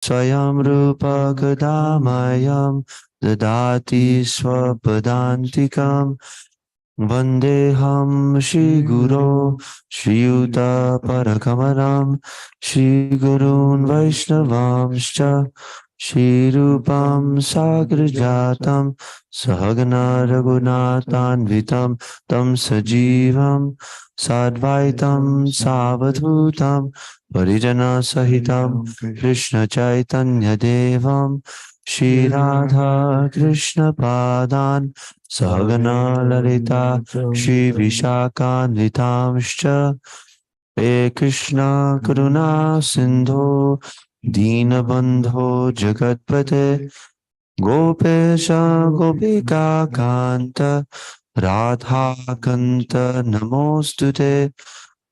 Swayam Rupa Kadamayam Dadati Swapadantikam Vandeham Shri Guru Shri Yuta Parakamalam Shri Gurun Vaishnavamscha Shri Rupam Sagrajatam Sahagana Raghunathanvitam Tam Sajivam Sadvaitam Savadhutam Parijana Sahitam Krishna Chaitanya Devam Shri Radha Krishna Padan Sahagana Lalita Shri Vishakanitamscha He Krishna Karuna Sindhu Dinabandho Jagatpate Gopesha Gopika Kanta Radha Kanta Namostute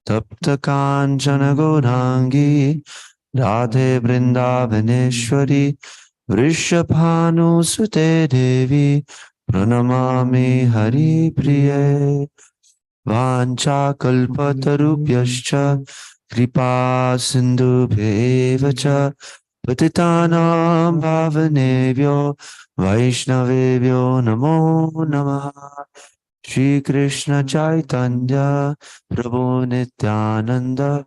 Tapta Kanchana Gaurangi Radhe Vrindavaneshwari Vrishabhanu Sute Devi Pranamami Hari Priye Vancha Kalpatarubhyascha Kripa Sindhubheva Patitanam Bhavanebhyo Vaishnavebhyo Namo Namaha Shri Krishna Chaitanya Prabhu Nityananda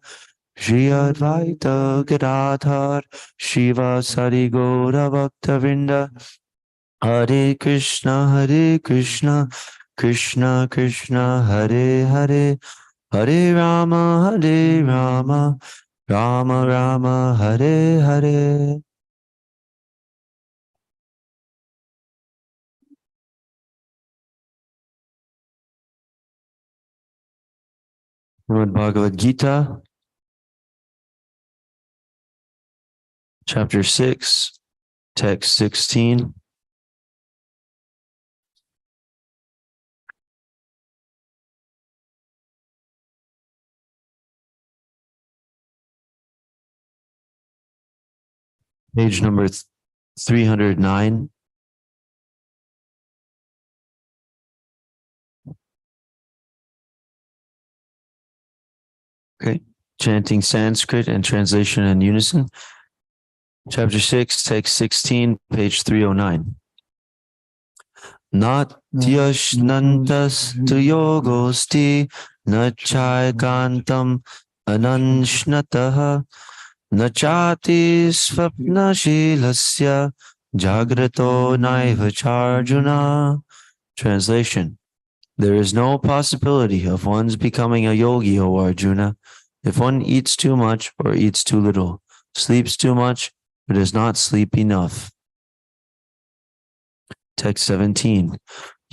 Shri Advaita Gadadhar Shiva Sari Gaura Bhaktavinda Hare Krishna Krishna Krishna Hare Hare Hare Rama Rama Rama Hare Hare. Bhagavad Gita, Chapter 6, Text 16. Page number 309. Okay, chanting Sanskrit and translation in unison. Chapter 6, text 16, page 309. Natyashnantas tu yogosti nachaikantam ananshnataha nachati swapnashilasya jagrato naivacharjuna. Translation. There is no possibility of one's becoming a yogi, O Arjuna, if one eats too much or eats too little, sleeps too much or does not sleep enough. Text 17.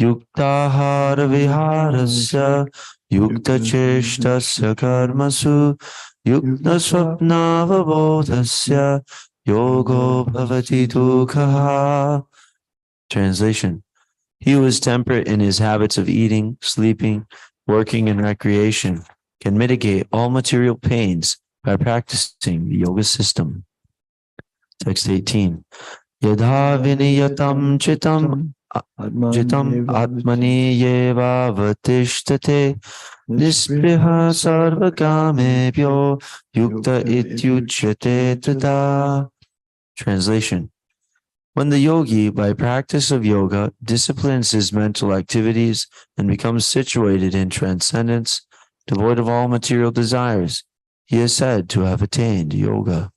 Yuktahara viharasya yukta cheshtasya karmasu yukta swapnavabodhasya yogo bhavati dukhaha. Translation. He who is temperate in his habits of eating, sleeping, working, and recreation can mitigate all material pains by practicing the yoga system. Text 18. Yadha viniyatam chitam atmani yeva vatishtate nispriha sarvakamebhyo yukta ityuchyate tada. Translation. When the yogi, by practice of yoga, disciplines his mental activities and becomes situated in transcendence, devoid of all material desires, he is said to have attained yoga.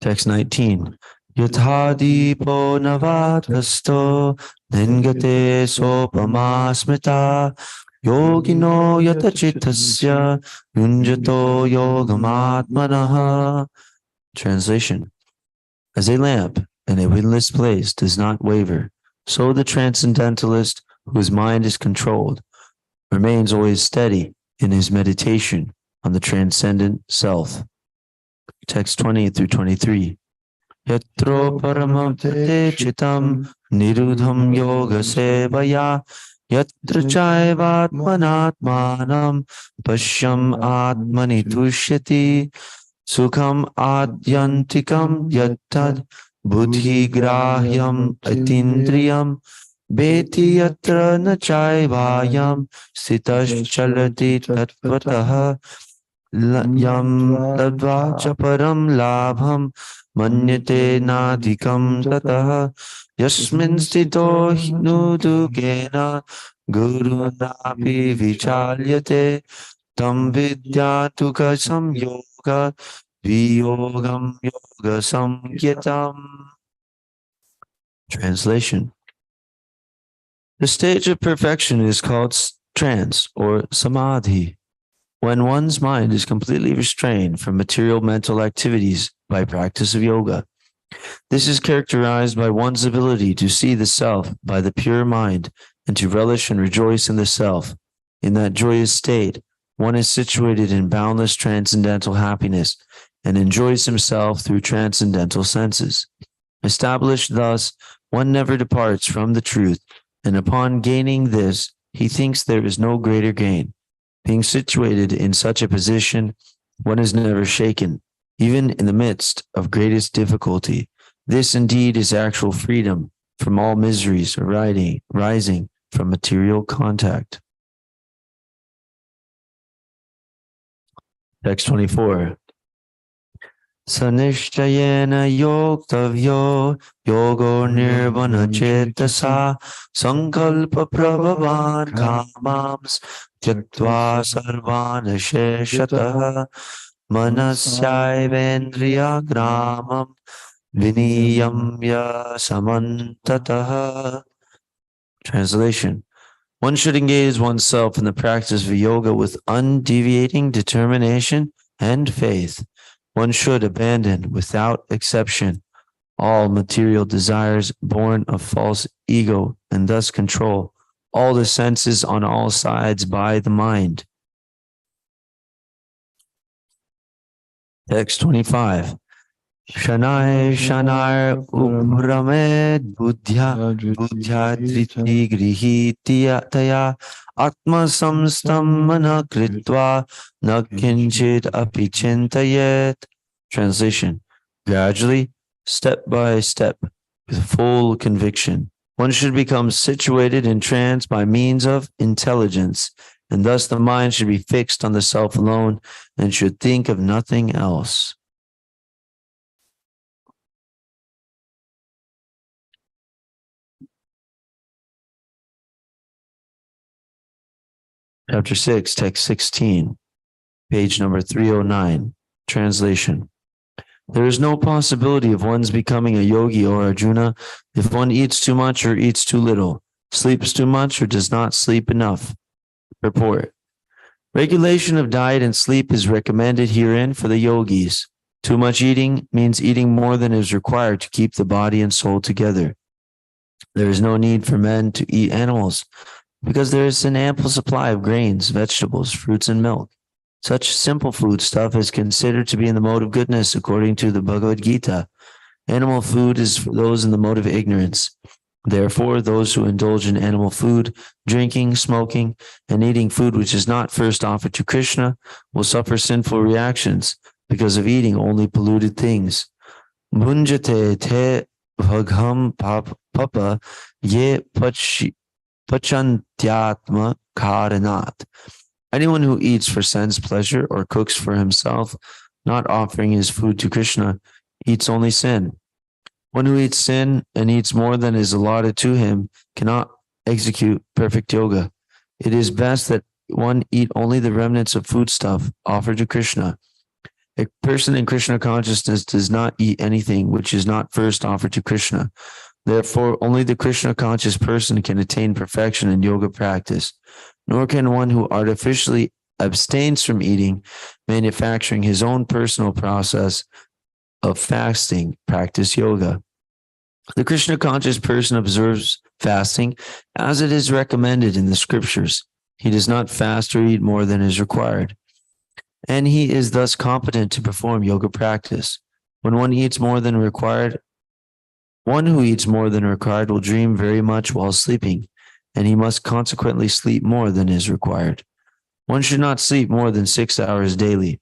Text 19. Yathadipo navadhasto ningate sopamasmita yogino yatachitasya yunjato yogamatmanaha. Translation. As a lamp in a windless place does not waver, so the transcendentalist, whose mind is controlled, remains always steady in his meditation on the transcendent self. Text 20 through 23. Yatro paramam chitam nirudham yoga sevaya yatra chaivatmanatmanam pashyam atmani tushyati sukham adyantikam yattad buddhi grahyam atindriyam beti yatra na chaivayam sitash chalati tatvatah yam tadva cha param labham manyate nadikam tatah yasmin stito nudukena guru napi vichalyate tam vidyatuka samyoga viyogam yoga samgyatam. Translation. The stage of perfection is called trance or samadhi, when one's mind is completely restrained from material mental activities by practice of yoga. This is characterized by one's ability to see the self by the pure mind and to relish and rejoice in the self. In that joyous state, one is situated in boundless transcendental happiness and enjoys himself through transcendental senses. Established thus, one never departs from the truth, and upon gaining this, he thinks there is no greater gain. Being situated in such a position, one is never shaken, even in the midst of greatest difficulty. This indeed is actual freedom from all miseries rising from material contact. Text 24. Sanishchayena yoktavyo yogo nirvana chetasa sankalpa prabhavan kamams tyaktva sarvana sheshatah manasyayvendriya gramam viniyamya samantatah. Translation. One should engage oneself in the practice of yoga with undeviating determination and faith. One should abandon, without exception, all material desires born of false ego and thus control all the senses on all sides by the mind. Text 25. Shanai Shanar Ubramed Buddhya Triti Grihitya Taya Atma Samstam Mana Kritva Nakinchit Api Chintayet. Translation. Gradually, step by step, with full conviction, one should become situated in trance by means of intelligence, and thus the mind should be fixed on the self alone and should think of nothing else. Chapter 6, text 16, page number 309. Translation. There is no possibility of one's becoming a yogi or Arjuna if one eats too much or eats too little, sleeps too much or does not sleep enough. Purport. Regulation of diet and sleep is recommended herein for the yogis. Too much eating means eating more than is required to keep the body and soul together. There is no need for men to eat animals, because there is an ample supply of grains, vegetables, fruits, and milk. Such simple food stuff is considered to be in the mode of goodness according to the Bhagavad Gita. Animal food is for those in the mode of ignorance. Therefore, those who indulge in animal food, drinking, smoking, and eating food which is not first offered to Krishna will suffer sinful reactions because of eating only polluted things. Bhunjate te bhagham papa ye pachantyatma karanat. Anyone who eats for sense pleasure or cooks for himself, not offering his food to Krishna, eats only sin. One who eats sin and eats more than is allotted to him cannot execute perfect yoga. It is best that one eat only the remnants of foodstuff offered to Krishna. A person in Krishna consciousness does not eat anything which is not first offered to Krishna. Therefore, only the Krishna conscious person can attain perfection in yoga practice, nor can one who artificially abstains from eating, manufacturing his own personal process of fasting, practice yoga. The Krishna conscious person observes fasting as it is recommended in the scriptures. He does not fast or eat more than is required, and he is thus competent to perform yoga practice. When one eats more than required, one who eats more than required will dream very much while sleeping, and he must consequently sleep more than is required. One should not sleep more than 6 hours daily.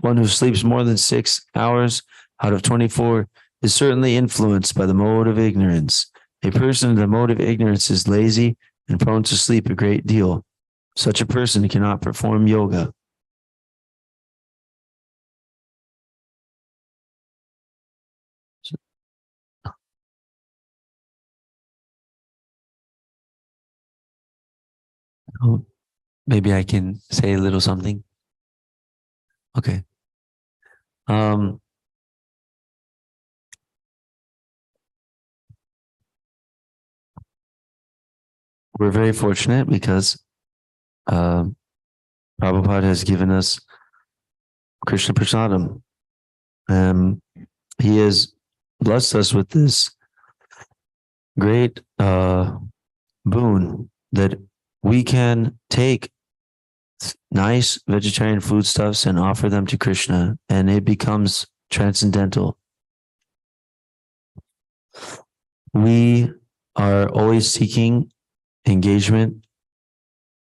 One who sleeps more than 6 hours out of 24 is certainly influenced by the mode of ignorance. A person in the mode of ignorance is lazy and prone to sleep a great deal. Such a person cannot perform yoga. Oh, maybe I can say a little something. Okay. We're very fortunate because um, Prabhupada has given us Krishna Prasadam. He has blessed us with this great boon that we can take nice vegetarian foodstuffs and offer them to Krishna, and it becomes transcendental. We are always seeking engagement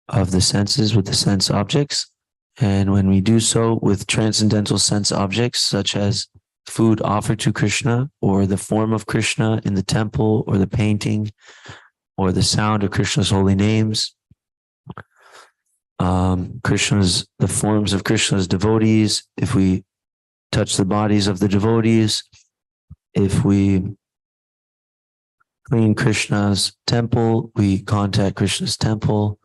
of the senses with the sense objects. And when we do so with transcendental sense objects, such as food offered to Krishna, or the form of Krishna in the temple, or the painting, or the sound of Krishna's holy names, the forms of Krishna's devotees, if we touch the bodies of the devotees, if we clean Krishna's temple, we contact Krishna's temple,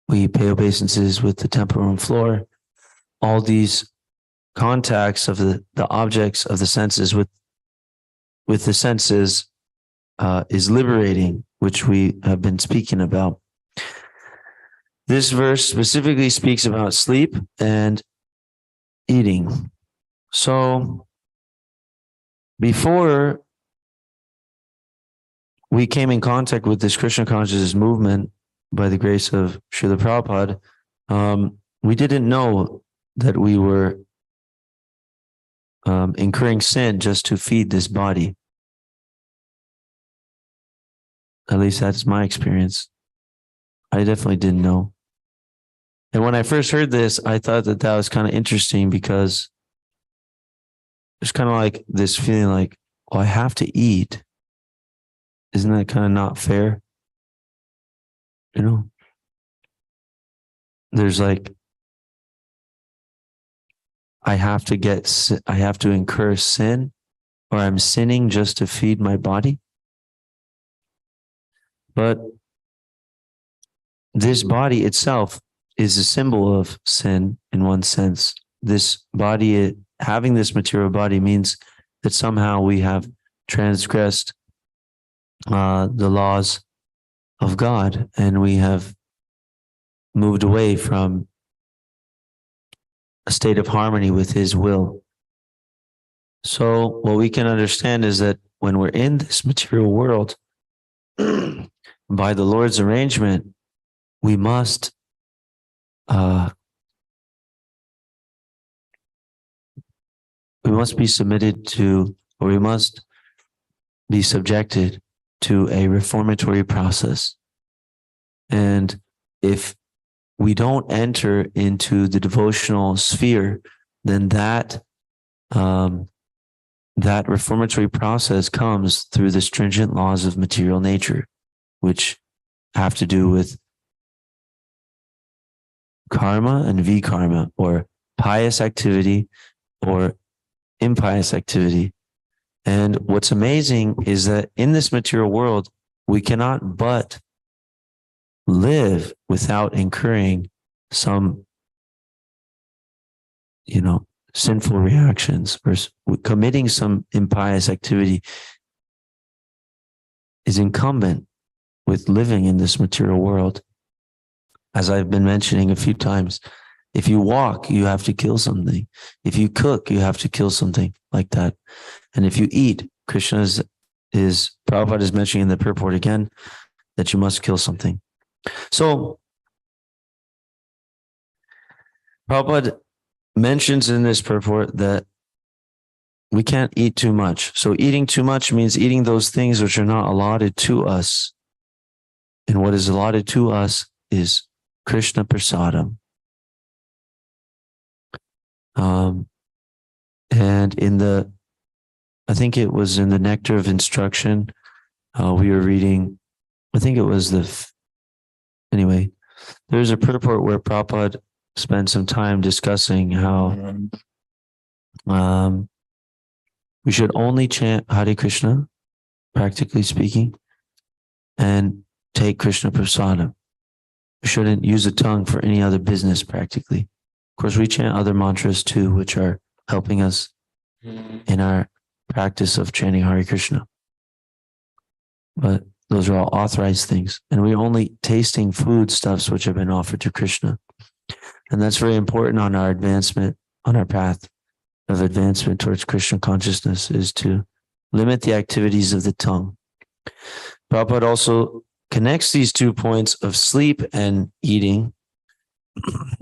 we pay obeisances with the temple room floor. All these contacts of the objects of the senses with the senses is liberating, which we have been speaking about. This verse specifically speaks about sleep and eating. So before we came in contact with this Krishna consciousness movement by the grace of Srila Prabhupada, we didn't know that we were incurring sin just to feed this body. At least that's my experience. I definitely didn't know. And when I first heard this, I thought that was kind of interesting because there's kind of like this feeling like, well, I have to eat. Isn't that kind of not fair? You know, there's like, I have to incur sin, or I'm sinning just to feed my body. But this body itself is a symbol of sin in one sense. This body, having this material body, means that somehow we have transgressed the laws of God, and we have moved away from a state of harmony with His will. So what we can understand is that when we're in this material world, by the Lord's arrangement, we must be submitted to, or we must be subjected to a reformatory process. And if we don't enter into the devotional sphere, then that reformatory process comes through the stringent laws of material nature, which have to do with karma and vikarma, or pious activity or impious activity. And what's amazing is that in this material world, we cannot but live without incurring some, sinful reactions, or committing some impious activity is incumbent with living in this material world. As I've been mentioning a few times, if you walk, you have to kill something. If you cook, you have to kill something like that. And if you eat, Krishna Prabhupada is mentioning in the purport again that you must kill something. So Prabhupada mentions in this purport that we can't eat too much. So eating too much means eating those things which are not allotted to us. And what is allotted to us is Krishna Prasadam. And I think it was in the Nectar of Instruction, we were reading, I think it was anyway, there's a purport where Prabhupada spent some time discussing how we should only chant Hare Krishna, practically speaking, and take Krishna Prasadam. We shouldn't use the tongue for any other business practically. Of course, we chant other mantras too, which are helping us in our practice of chanting Hare Krishna. But those are all authorized things. And we're only tasting foodstuffs which have been offered to Krishna. And that's very important on our advancement, on our path of advancement towards Krishna consciousness, is to limit the activities of the tongue. Prabhupada also connects these 2 points of sleep and eating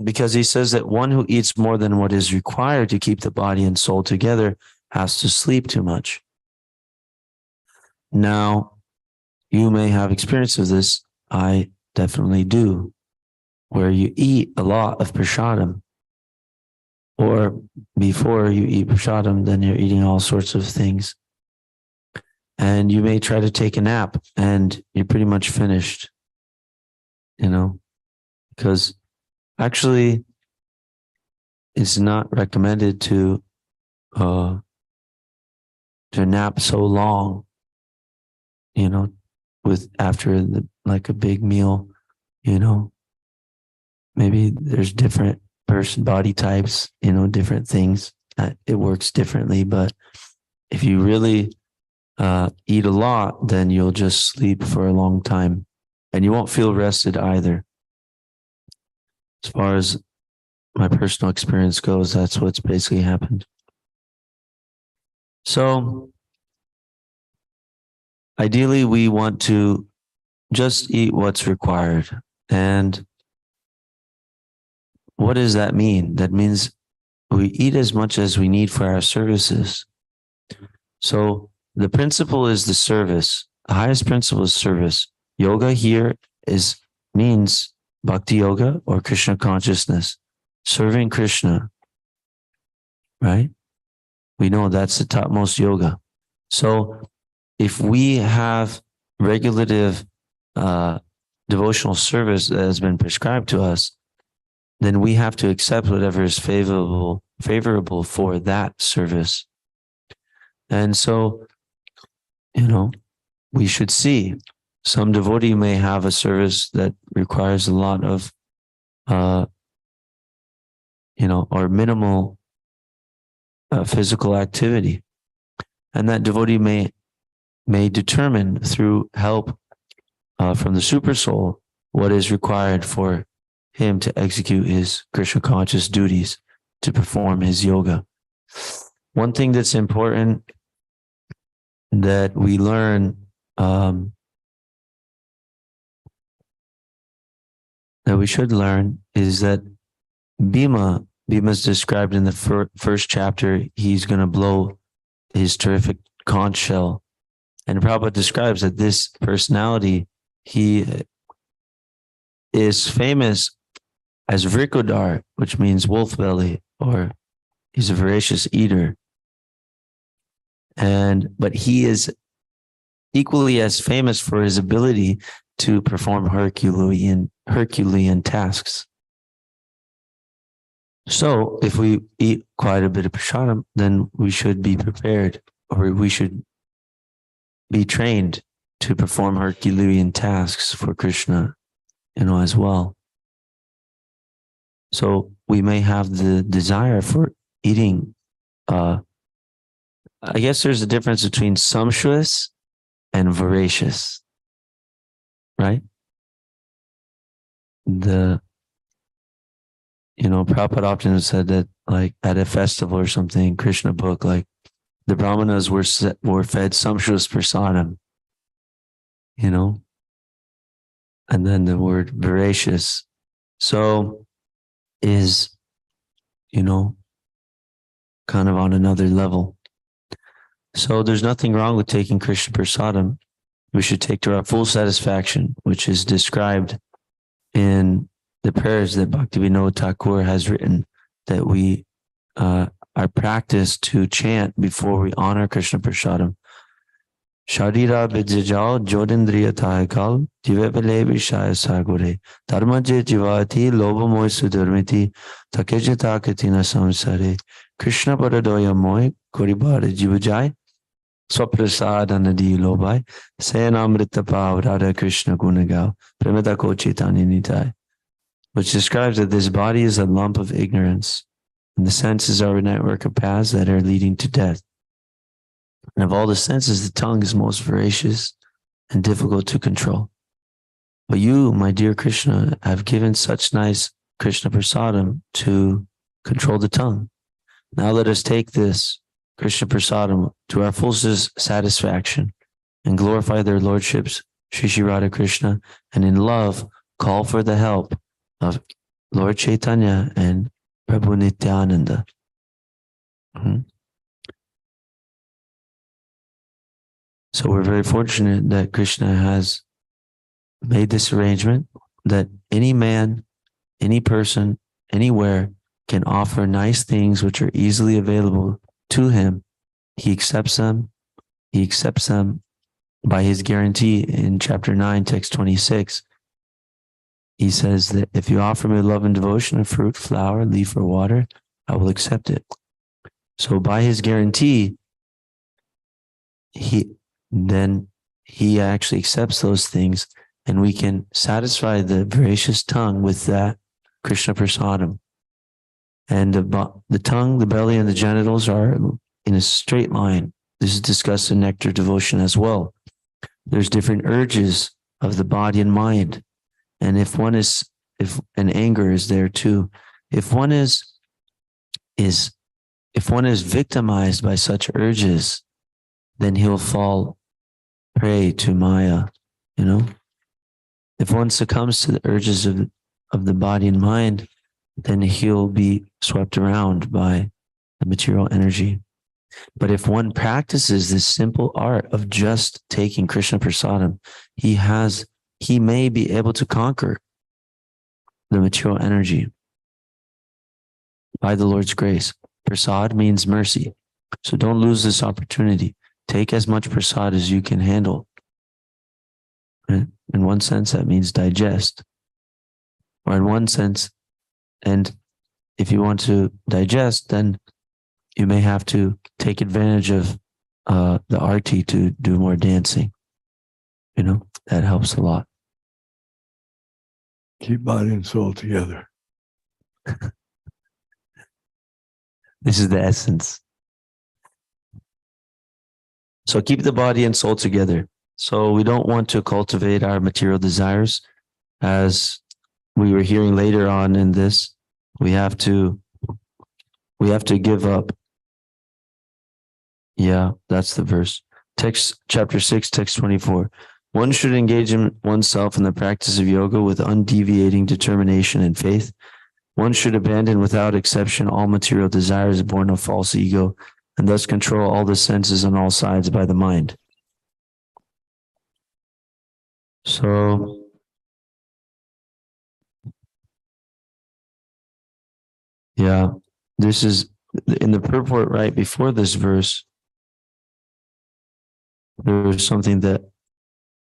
because he says that one who eats more than what is required to keep the body and soul together has to sleep too much. Now, you may have experience of this. I definitely do, where you eat a lot of prasadam, or before you eat prasadam, then you're eating all sorts of things. And you may try to take a nap and you're pretty much finished, because actually it's not recommended to nap so long, with after like a big meal, maybe there's different body types, different things. It works differently, but if you really eat a lot, then you'll just sleep for a long time and you won't feel rested either. As far as my personal experience goes, that's what's basically happened. So ideally, we want to just eat what's required. And what does that mean? That means we eat as much as we need for our services. So the principle is the service. The highest principle is service. Yoga here means bhakti yoga or Krishna consciousness, serving Krishna, right? We know that's the topmost yoga. So if we have regulative devotional service that has been prescribed to us, then we have to accept whatever is favorable for that service. And so, we should see some devotee may have a service that requires a lot of, or minimal physical activity. And that devotee may determine through help from the super soul what is required for him to execute his Krishna conscious duties, to perform his yoga. One thing that's important that we learn, that we should learn, is that Bhima's described in the first chapter. He's going to blow his terrific conch shell. And Prabhupada describes that this personality, he is famous as Vrikodar, which means wolf belly, or he's a voracious eater. But he is equally as famous for his ability to perform Herculean tasks. So if we eat quite a bit of prasadam, then we should be prepared, or we should be trained to perform Herculean tasks for Krishna, as well. So we may have the desire for eating. I guess there's a difference between sumptuous and voracious, right? Prabhupada often said that, like at a festival or something, Krishna book, like the brahmanas were fed sumptuous prasadam, and then the word voracious, so is, kind of on another level. So there's nothing wrong with taking Krishna prasadam. We should take to our full satisfaction, which is described in the prayers that Bhaktivinoda Thakur has written, that we are practiced to chant before we honor Krishna prasadam. Sharira bijajal jodindriya tahakal jivepele vishaya sagore dharmaje jivati lobamoy sudharmiti takeje takatina samsare Krishna paradoya moy koribare jivajai swaprasad anadi lobai senamrita pav Radha Krishna gunagao premita ko chaitanya nitai. which describes that this body is a lump of ignorance, and the senses are a network of paths that are leading to death. And of all the senses, the tongue is most voracious and difficult to control. But you, my dear Krishna, have given such nice Krishna prasadam to control the tongue. Now let us take this Krishna prasadam to our full satisfaction and glorify their lordships, Sri Sri Radha Krishna, and in love call for the help of Lord Chaitanya and Prabhu Nityananda. So we're very fortunate that Krishna has made this arrangement that any man, any person, anywhere can offer nice things which are easily available to him. He accepts them. He accepts them by his guarantee in chapter 9, text 26. He says that if you offer me love and devotion, a fruit, flower, leaf, or water, I will accept it. So by his guarantee, he actually accepts those things, and we can satisfy the voracious tongue with that Krishna prasadam. And the tongue, the belly, and the genitals are in a straight line. This is discussed in Nectar Devotion as well. There's different urges of the body and mind. And if anger is there too, if one is victimized by such urges, then he'll fall prey to Maya, If one succumbs to the urges of the body and mind, then he'll be swept around by the material energy. But if one practices this simple art of just taking Krishna prasadam, he may be able to conquer the material energy by the Lord's grace. Prasad means mercy. So don't lose this opportunity. Take as much prasad as you can handle. In one sense, that means digest. Or in one sense, and if you want to digest, then you may have to take advantage of the arti to do more dancing. That helps a lot. Keep body and soul together. This is the essence. So keep the body and soul together. So we don't want to cultivate our material desires. As we were hearing later on in this, we have to give up. Yeah, that's the verse. Text chapter 6, text 24. One should engage oneself in the practice of yoga with undeviating determination and faith. One should abandon without exception all material desires born of false ego, and thus control all the senses on all sides by the mind. So, yeah, this is in the purport right before this verse. There is something that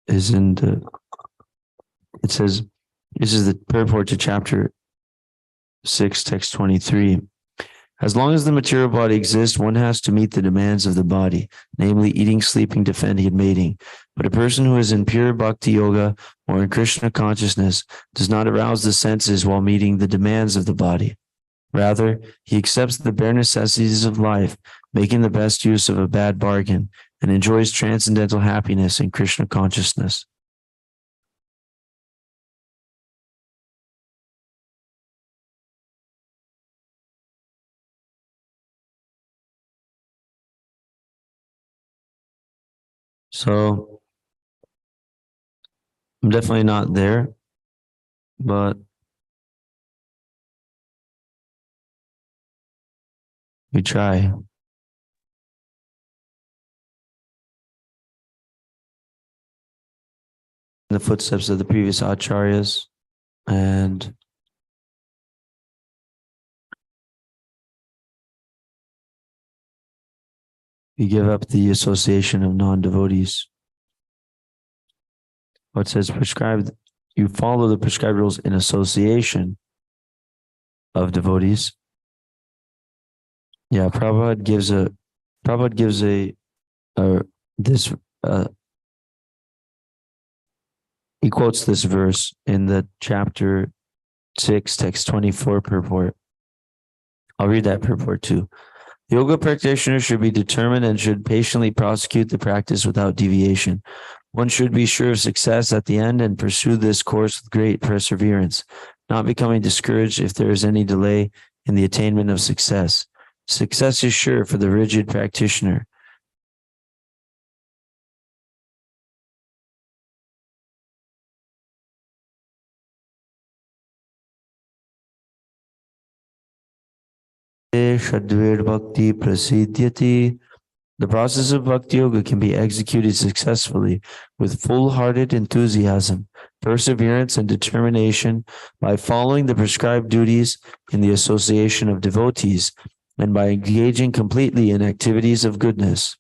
is it says, this is the purport to chapter 6, text 23. As long as the material body exists, one has to meet the demands of the body, namely eating, sleeping, defending, and mating. But a person who is in pure bhakti yoga or in Krishna consciousness does not arouse the senses while meeting the demands of the body. Rather, he accepts the bare necessities of life, making the best use of a bad bargain, and enjoys transcendental happiness in Krishna consciousness. So, I'm definitely not there, but we try. In the footsteps of the previous acharyas, and we give up the association of non-devotees. What says prescribed, you follow the prescribed rules in association of devotees. Yeah, Prabhupada gives he quotes this verse in the chapter 6, text 24 purport. I'll read that purport too. Yoga practitioners should be determined and should patiently prosecute the practice without deviation. One should be sure of success at the end and pursue this course with great perseverance, not becoming discouraged if there is any delay in the attainment of success. Success is sure for the rigid practitioner. Shadved Bhakti Prasidyati. The process of Bhakti Yoga can be executed successfully with full-hearted enthusiasm, perseverance, and determination by following the prescribed duties in the association of devotees and by engaging completely in activities of goodness.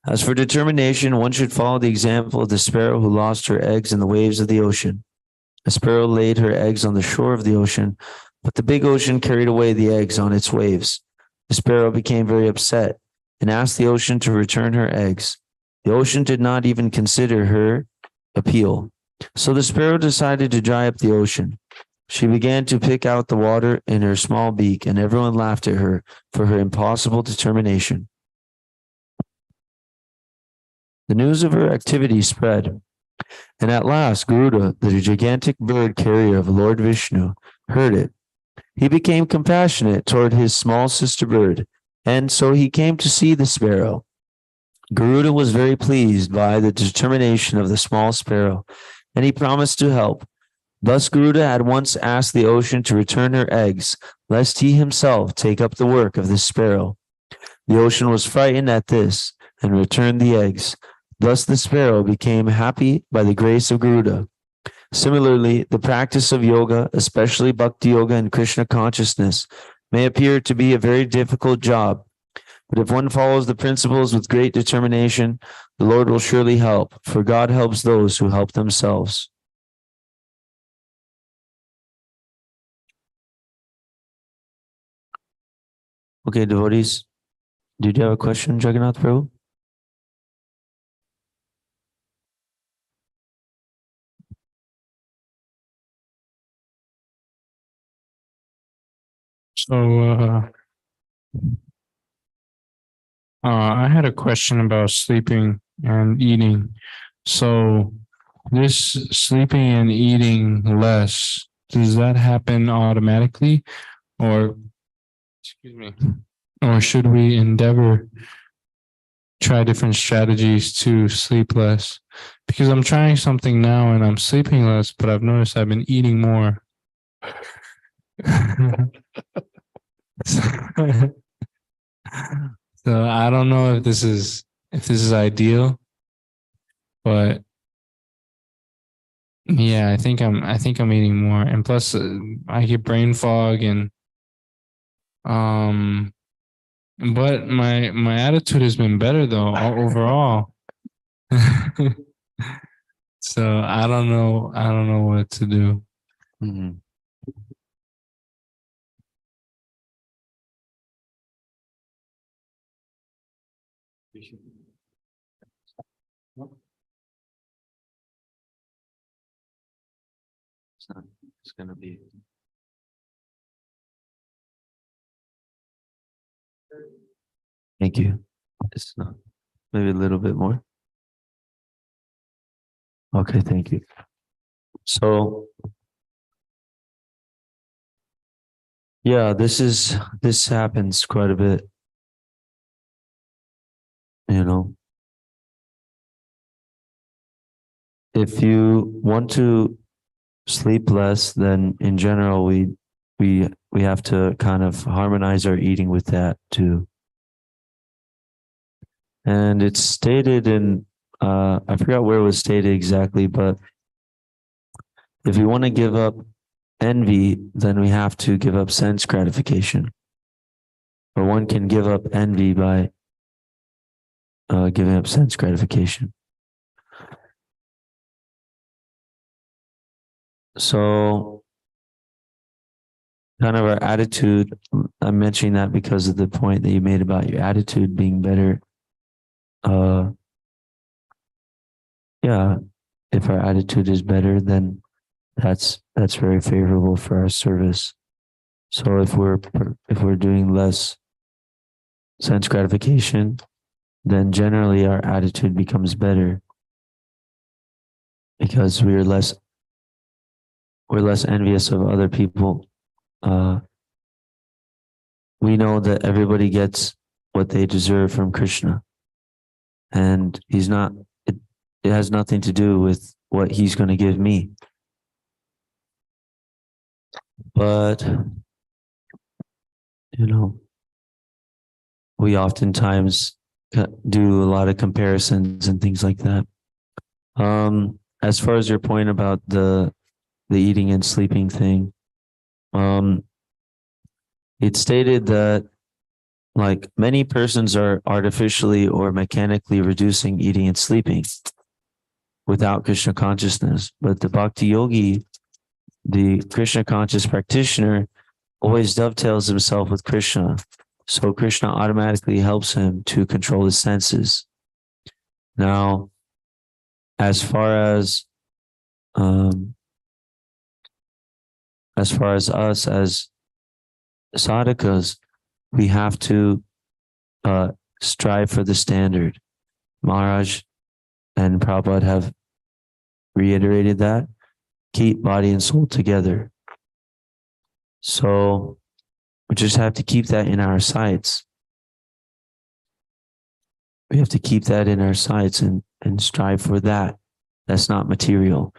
As for determination, one should follow the example of the sparrow who lost her eggs in the waves of the ocean. A sparrow laid her eggs on the shore of the ocean, but the big ocean carried away the eggs on its waves. The sparrow became very upset and asked the ocean to return her eggs. The ocean did not even consider her appeal. So the sparrow decided to dry up the ocean. She began to pick out the water in her small beak, and everyone laughed at her for her impossible determination. The news of her activity spread, and at last Garuda, the gigantic bird carrier of Lord Vishnu, heard it. He became compassionate toward his small sister bird, and so he came to see the sparrow. Garuda was very pleased by the determination of the small sparrow, and he promised to help. Thus Garuda at once asked the ocean to return her eggs, lest he himself take up the work of the sparrow. The ocean was frightened at this, and returned the eggs. Thus the sparrow became happy by the grace of Garuda. Similarly, the practice of yoga, especially Bhakti Yoga and Krishna consciousness, may appear to be a very difficult job, but if one follows the principles with great determination, the Lord will surely help, for God helps those who help themselves. Okay, devotees, did you have a question, Jagannath Prabhu? So, I had a question about sleeping and eating. So, this sleeping and eating less, does that happen automatically, or excuse me, or should we endeavor try different strategies to sleep less? Because I'm trying something now and I'm sleeping less, but I've noticed I've been eating more. So I don't know if this is ideal, but yeah, I think I'm eating more, and plus I get brain fog and but my attitude has been better though overall. So I don't know what to do. Mm-hmm. It's gonna be. Thank you. It's not. Maybe a little bit more. Okay, thank you. So, yeah, this happens quite a bit. You know, if you want to sleep less, then in general we have to kind of harmonize our eating with that too. And it's stated in I forgot where it was stated exactly, but if we want to give up envy, then we have to give up sense gratification. Or one can give up envy by giving up sense gratification. So, kind of our attitude, I'm mentioning that because of the point that you made about your attitude being better. Yeah, if our attitude is better, then that's very favorable for our service. So if we're doing less sense gratification, then generally our attitude becomes better because we're less envious of other people. We know that everybody gets what they deserve from Krishna, and he's not. It has nothing to do with what he's going to give me. But we oftentimes do a lot of comparisons and things like that. As far as your point about the eating and sleeping thing, it's stated that like many persons are artificially or mechanically reducing eating and sleeping without Krishna consciousness. But the bhakti yogi, the Krishna conscious practitioner, always dovetails himself with Krishna. So Krishna automatically helps him to control his senses. Now, as far as us as sadhakas, we have to strive for the standard. Maharaj and Prabhupada have reiterated that. Keep body and soul together. So we just have to keep that in our sights. We have to keep that in our sights and strive for that. That's not material,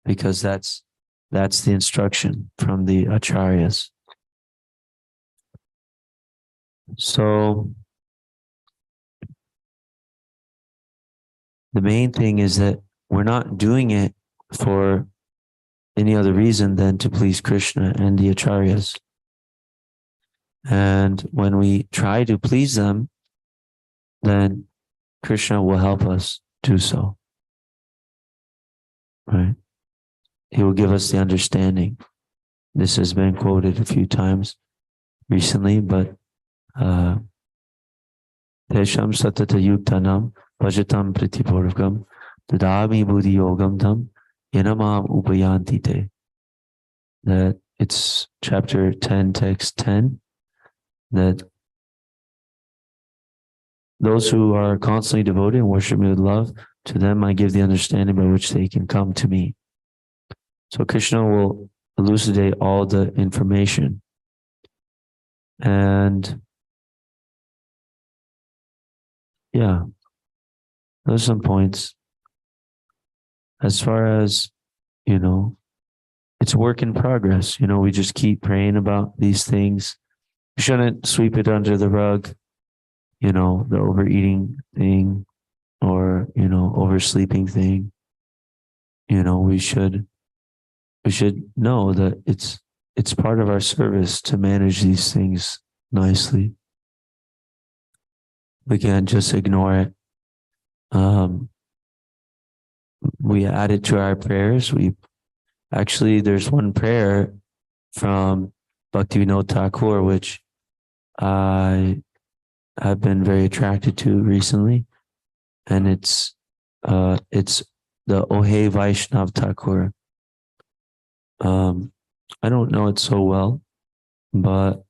because that's the instruction from the acharyas. So the main thing is that we're not doing it for any other reason than to please Krishna and the acharyas. And when we try to please them, then Krishna will help us do so. Right? He will give us the understanding. This has been quoted a few times recently, but Tesham satata yuktanam vajatam pritipurvakam dadami buddhi yogam tam yanamam upayantite. That it's chapter 10, text 10, that those who are constantly devoted and worship me with love, to them I give the understanding by which they can come to me. So Krishna will elucidate all the information. And yeah, those are some points. As far as, it's a work in progress. We just keep praying about these things. We shouldn't sweep it under the rug, the overeating thing or, oversleeping thing. We should know that it's part of our service to manage these things nicely. We can't just ignore it. We add it to our prayers. There's one prayer from Bhaktivinoda Thakur, which I have been very attracted to recently. And it's the Ohe Vaishnav Thakur. I don't know it so well, but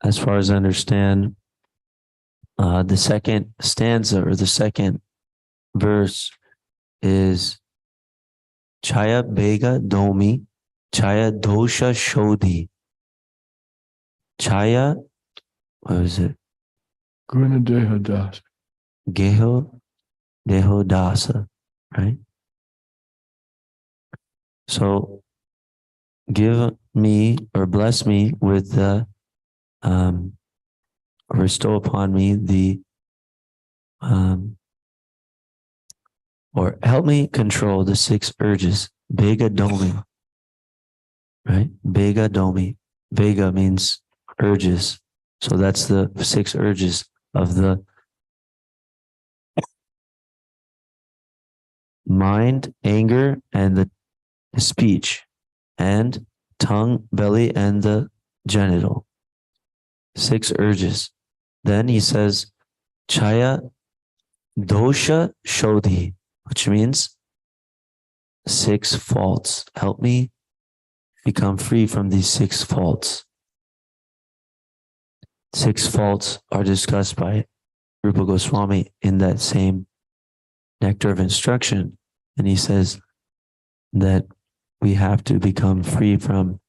as far as I understand, the second stanza or the second verse is Chaya Bega Domi, Chaya Dosha Shodhi. Chaya, what is it? Guna Deha Das. Geho Deho Dasa, right? So give me or bless me with the or bestow upon me the or help me control the 6 urges. Vega Domi. Right? Vega Domi. Vega means urges. So that's the 6 urges of the mind, anger, and the speech, and tongue, belly, and the genital. 6 urges. Then he says, Chaya Dosha Shodhi, which means 6 faults. Help me become free from these 6 faults. 6 faults are discussed by Rupa Goswami in that same Nectar of Instruction. And he says that we have to become free from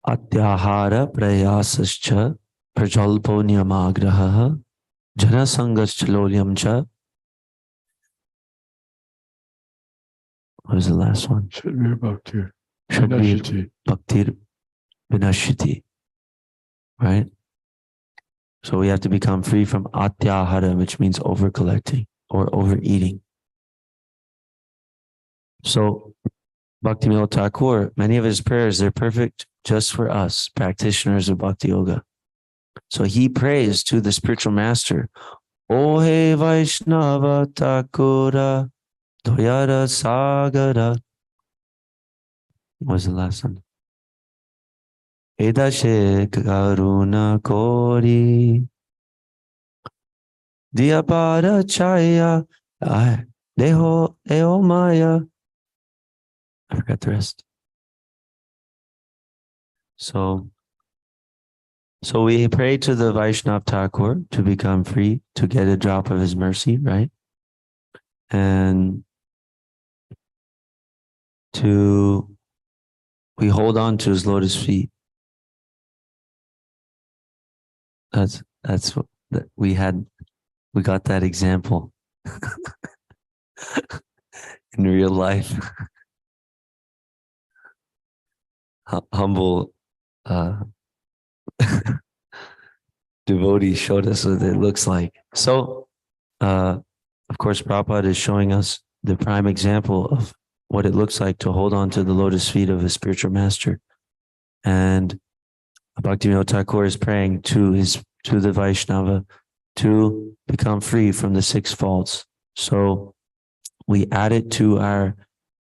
Atyahara prayasascha prajalpo niyamagraha janasangaschalolyam cha. What was the last one? Shadvir Bhakti. Shadvir Vinashiti. Bhaktir Vinashiti. Right? So we have to become free from Atyahara, which means over collecting or overeating. So Bhaktivinoda Thakur, many of his prayers, they're perfect just for us, practitioners of Bhakti Yoga. So he prays to the spiritual master, O he Vaishnava Thakura Doyara Sagara. What was the last one? Edashe Karuna Kori Diapara Chaya Deho Eo Maya. I forgot the rest. So we pray to the Vaishnav Thakur to become free, to get a drop of his mercy, right? And we hold on to his lotus feet. That's what we got that example in real life. Humble devotee showed us what it looks like. So, of course, Prabhupada is showing us the prime example of what it looks like to hold on to the lotus feet of a spiritual master. And Bhaktivinoda Thakur is praying to the Vaishnava to become free from the 6 faults. So we add it to our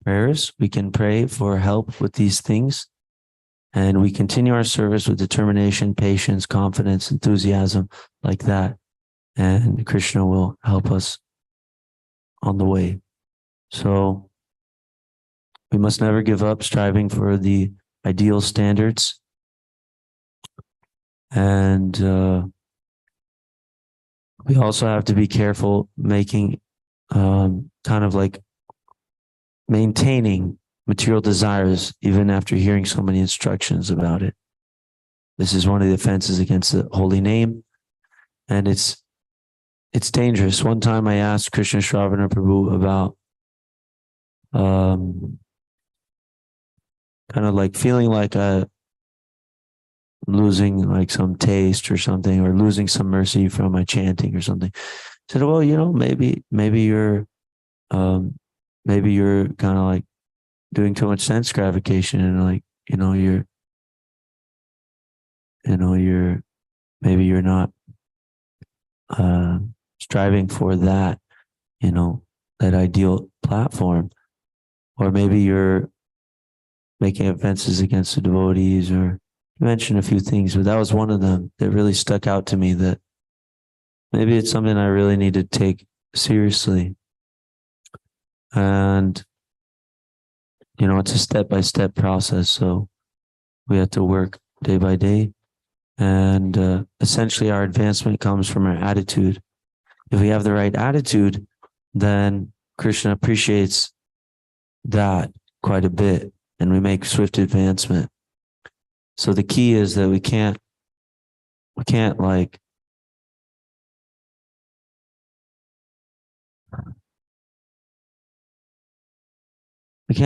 prayers. We can pray for help with these things. And we continue our service with determination, patience, confidence, enthusiasm, like that. And Krishna will help us on the way. So we must never give up striving for the ideal standards. And we also have to be careful making kind of like maintaining material desires even after hearing so many instructions about it. This is one of the offenses against the holy name, and it's dangerous. One time I asked Krishna Shravana Prabhu about kind of like feeling like losing like some taste or something, or losing some mercy from my chanting or something. I said, well, maybe you're kind of like doing too much sense gratification, and like, maybe you're not striving for that, that ideal platform, or maybe you're making offenses against the devotees, or you mentioned a few things, but that was one of them that really stuck out to me, that maybe it's something I really need to take seriously. And it's a step-by-step process, so we have to work day by day. And essentially our advancement comes from our attitude. If we have the right attitude, then Krishna appreciates that quite a bit, and we make swift advancement. So the key is that we can't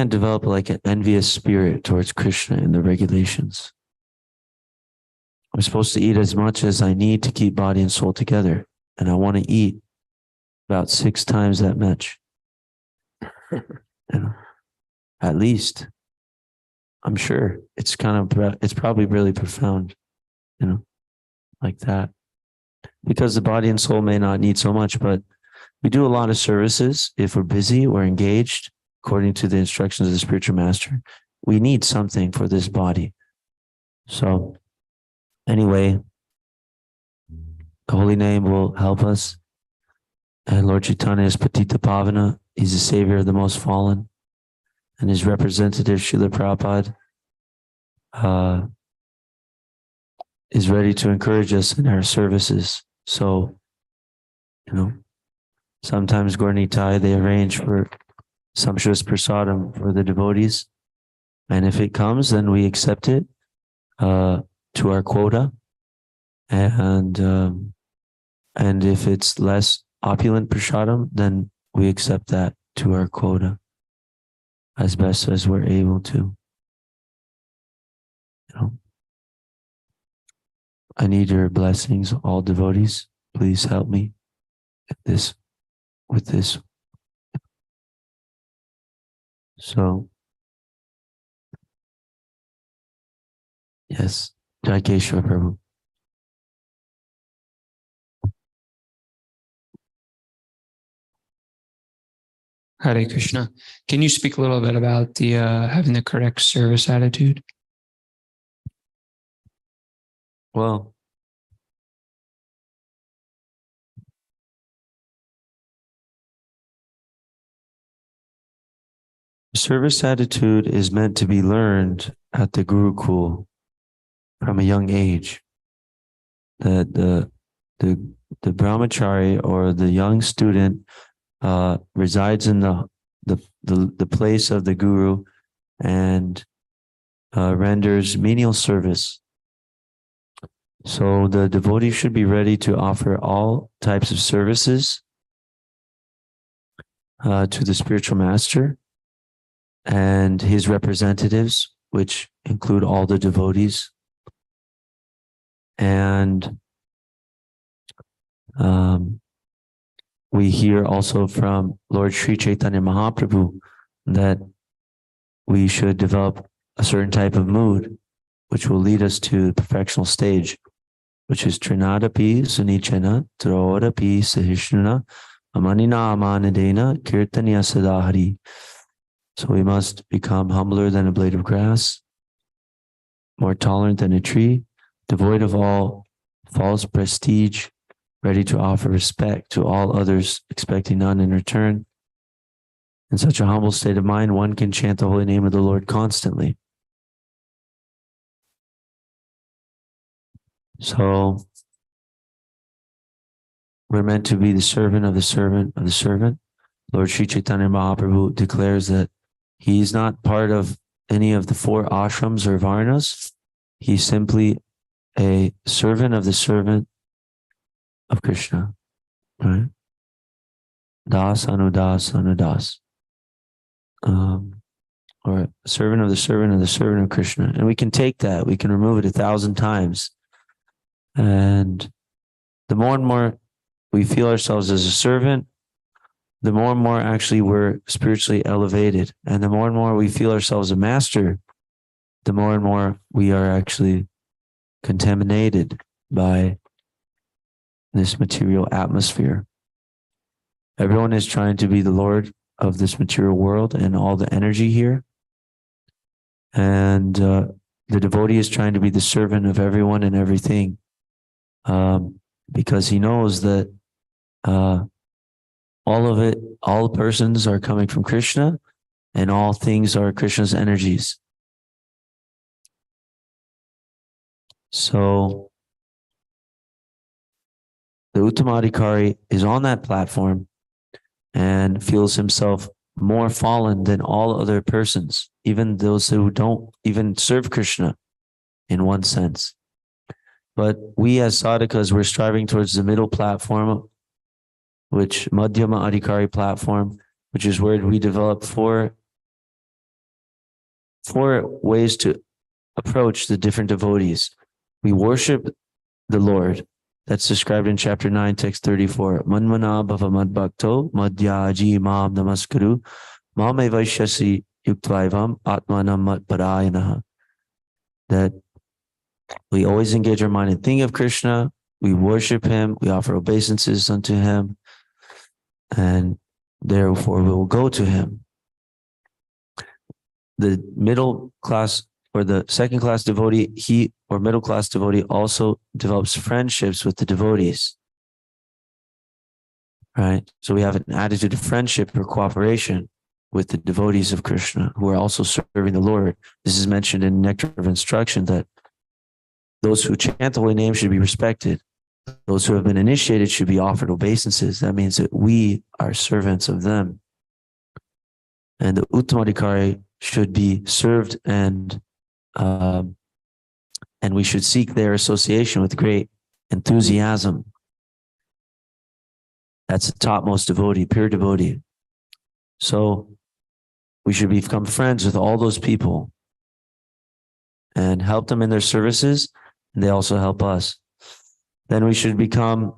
develop like an envious spirit towards Krishna in the regulations. I'm supposed to eat as much as I need to keep body and soul together, and I want to eat about 6 times that much. At least. I'm sure it's probably really profound, like that. Because the body and soul may not need so much, but we do a lot of services. If we're busy, we're engaged, according to the instructions of the spiritual master. We need something for this body. So anyway, the holy name will help us And Lord Chaitanya is Patita Pavana. He's the savior of the most fallen. And his representative, Srila Prabhupada, is ready to encourage us in our services. So, sometimes Gaura-Nitai, they arrange for sumptuous prasadam for the devotees. And if it comes, then we accept it to our quota. And if it's less opulent prasadam, then we accept that to our quota as best as we're able to. I need your blessings, all devotees. Please help me with this. So, yes, Jai Keshava Prabhu. Hare Krishna. Can you speak a little bit about the having the correct service attitude? Well, service attitude is meant to be learned at the Gurukul from a young age. That the brahmachari or the young student resides in the place of the guru and renders menial service. So the devotee should be ready to offer all types of services to the spiritual master and his representatives, which include all the devotees. And we hear also from Lord Sri Chaitanya Mahaprabhu that we should develop a certain type of mood which will lead us to the perfectional stage, which is Trinadapi Sunichana Trodapi Sahishnana Amanina Amanadena Kirtanya Sadahari. So we must become humbler than a blade of grass, more tolerant than a tree, devoid of all false prestige, ready to offer respect to all others, expecting none in return. In such a humble state of mind, one can chant the holy name of the Lord constantly. So we're meant to be the servant of the servant of the servant. Lord Sri Chaitanya Mahaprabhu declares that he's not part of any of the 4 ashrams or varnas. He's simply a servant of the servant of Krishna, right? Das anudas anudas. Or servant of the servant of the servant of Krishna. And we can take that, we can remove it 1,000 times. And the more and more we feel ourselves as a servant, the more and more actually we're spiritually elevated. And the more and more we feel ourselves a master, the more and more we are actually contaminated by this material atmosphere. Everyone is trying to be the Lord of this material world and all the energy here. And the devotee is trying to be the servant of everyone and everything, because he knows that all persons are coming from Krishna and all things are Krishna's energies. So the Uttamadhikari is on that platform and feels himself more fallen than all other persons, even those who don't even serve Krishna in one sense. But we as sadhakas, we're striving towards the middle platform, which Madhyama Adhikari platform, which is where we develop four ways to approach the different devotees. We worship the Lord. That's described in chapter 9, text 34. Manmana bhava madbhakto madhyaji mam namaskaru mame vaishyasi yuktvaivam atmanam matparayanaha. That we always engage our mind in thinking of Krishna, we worship him, we offer obeisances unto him, and therefore we will go to him. The middle class or the second class devotee, or middle class devotee also develops friendships with the devotees. right? So we have an attitude of friendship or cooperation with the devotees of Krishna who are also serving the Lord. This is mentioned in Nectar of Instruction that those who chant the holy name should be respected. Those who have been initiated should be offered obeisances. That means that we are servants of them. And the Uttamadhikari should be served and we should seek their association with great enthusiasm. That's the topmost devotee, pure devotee. So we should become friends with all those people and help them in their services, and they also help us. Then we should become,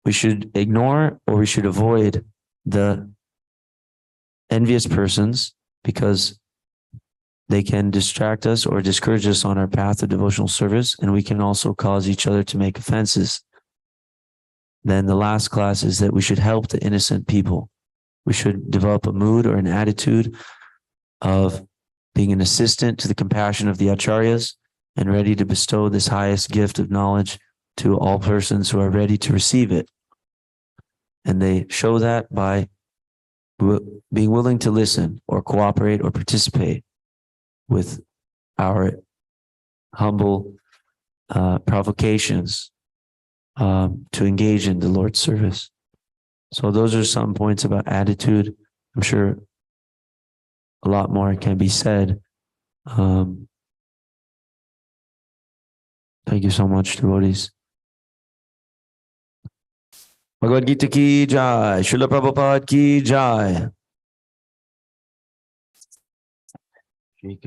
we should ignore or we should avoid the envious persons because they can distract us or discourage us on our path of devotional service, and we can also cause each other to make offenses. Then the last class is that we should help the innocent people. We should develop a mood or an attitude of being an assistant to the compassion of the acharyas and ready to bestow this highest gift of knowledge to all persons who are ready to receive it. And they show that by being willing to listen or cooperate or participate with our humble provocations to engage in the Lord's service. So those are some points about attitude. I'm sure a lot more can be said. Thank you so much, devotees. Bhagavad Gita ki jai, Srila Prabhupada ki jai.